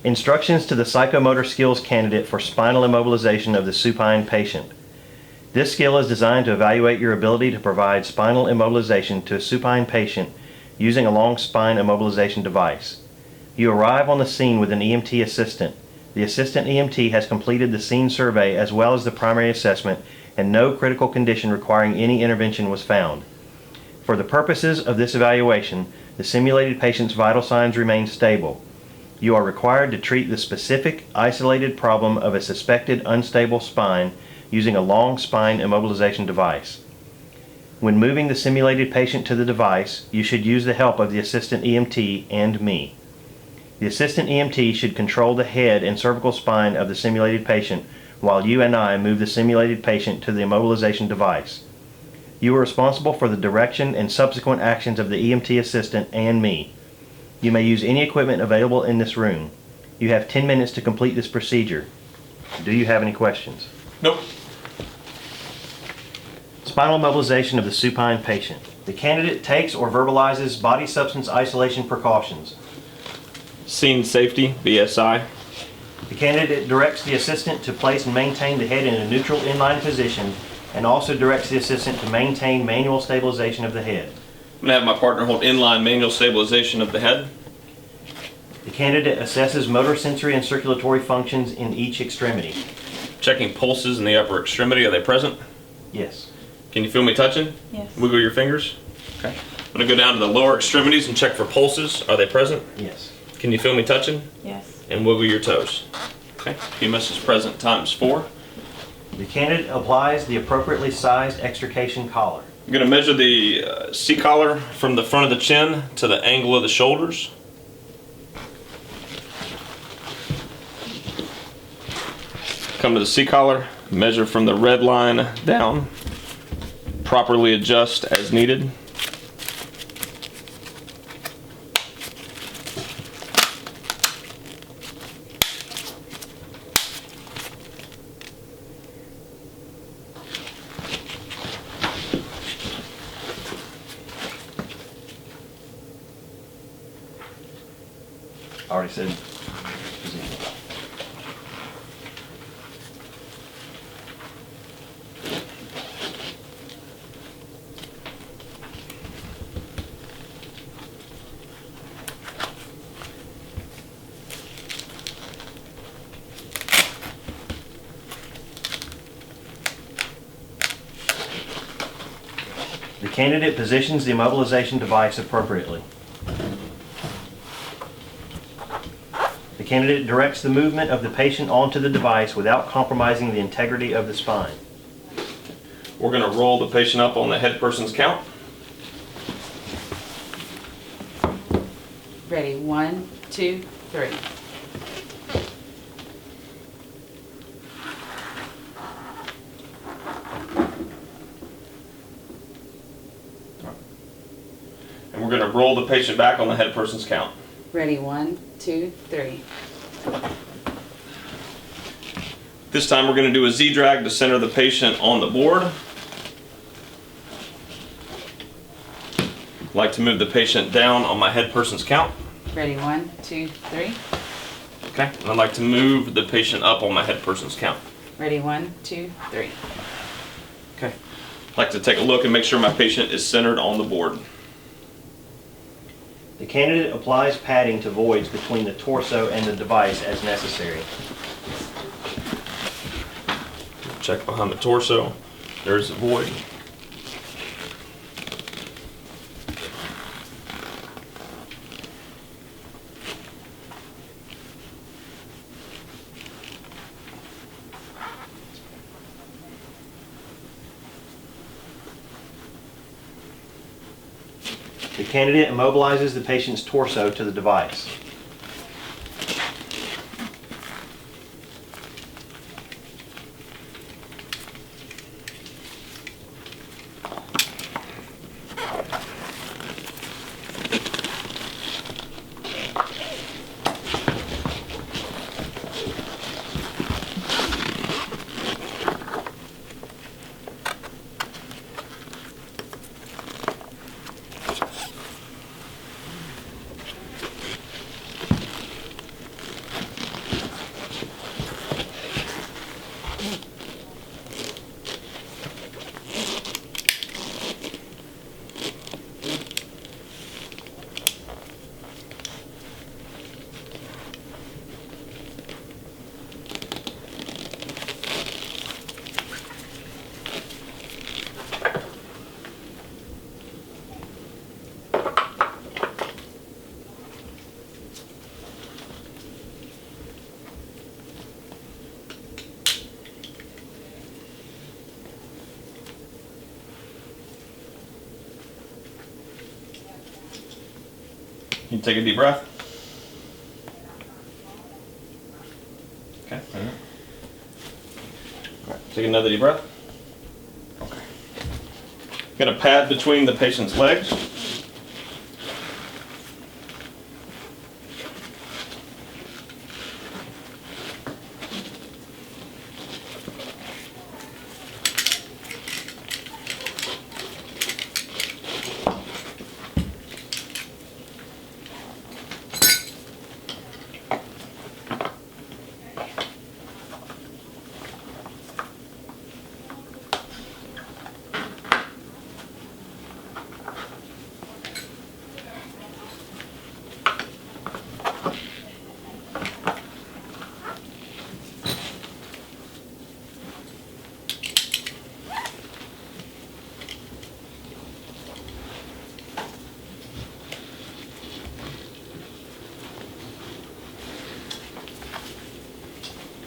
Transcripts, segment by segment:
Instructions to the psychomotor skills candidate for spinal immobilization of the supine patient. This skill is designed to evaluate your ability to provide spinal immobilization to a supine patient using a long spine immobilization device. You arrive on the scene with an EMT assistant. The assistant EMT has completed the scene survey as well as the primary assessment, and no critical condition requiring any intervention was found. For the purposes of this evaluation, the simulated patient's vital signs remain stable. You are required to treat the specific, isolated problem of a suspected unstable spine using a long spine immobilization device. When moving the simulated patient to the device, you should use the help of the assistant EMT and me. The assistant EMT should control the head and cervical spine of the simulated patient while you and I move the simulated patient to the immobilization device. You are responsible for the direction and subsequent actions of the EMT assistant and me. You may use any equipment available in this room. You have 10 minutes to complete this procedure. Do you have any questions? Nope. Spinal immobilization of the supine patient. The candidate takes or verbalizes body substance isolation precautions. Scene safety, BSI. The candidate directs the assistant to place and maintain the head in a neutral inline position, and also directs the assistant to maintain manual stabilization of the head. I'm going to have my partner hold inline manual stabilization of the head. The candidate assesses motor, sensory, and circulatory functions in each extremity. Checking pulses in the upper extremity. Are they present? Yes. Can you feel me touching? Yes. Wiggle your fingers. Okay. I'm going to go down to the lower extremities and check for pulses. Are they present? Yes. Can you feel me touching? Yes. And wiggle your toes. Okay. PMS is present times 4. The candidate applies the appropriately sized extrication collar. I'm going to measure the C-collar from the front of the chin to the angle of the shoulders. Come to the C-collar, measure from the red line down, properly adjust as needed. I already said. The candidate positions the immobilization device appropriately. The candidate directs the movement of the patient onto the device without compromising the integrity of the spine. We're going to roll the patient up on the head person's count. Ready? 1, 2, 3. And we're going to roll the patient back on the head person's count. Ready? 1, 2, 3. This time we're going to do a Z-drag to center the patient on the board. I'd like to move the patient down on my head person's count. Ready? 1, 2, 3. Okay. And I'd like to move the patient up on my head person's count. Ready? 1, 2, 3. Okay. I'd like to take a look and make sure my patient is centered on the board. The candidate applies padding to voids between the torso and the device as necessary. Check behind the torso. There's a void. The candidate immobilizes the patient's torso to the device. You take a deep breath. Okay. All right. Take another deep breath. Okay. Get a pad between the patient's legs.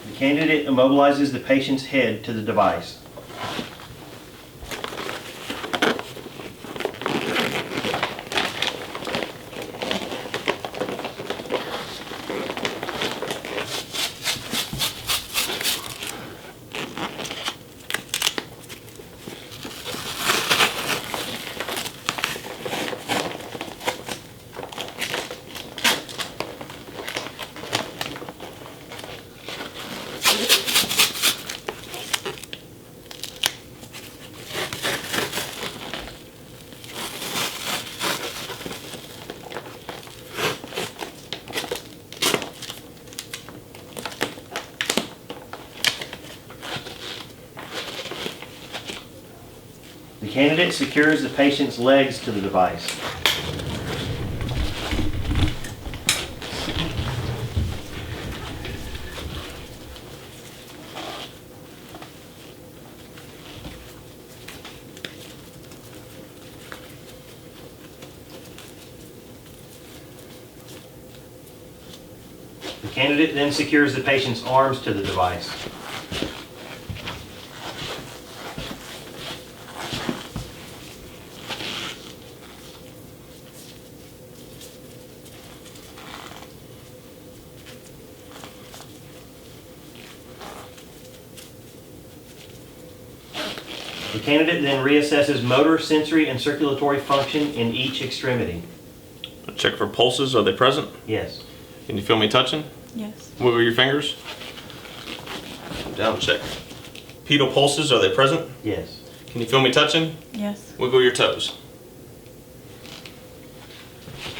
The candidate immobilizes the patient's head to the device. The candidate secures the patient's legs to the device. The candidate then secures the patient's arms to the device. The candidate then reassesses motor, sensory, and circulatory function in each extremity. Check for pulses. Are they present? Yes. Can you feel me touching? Yes. Wiggle your fingers. Down check. Pedal pulses. Are they present? Yes. Can you feel me touching? Yes. Wiggle your toes.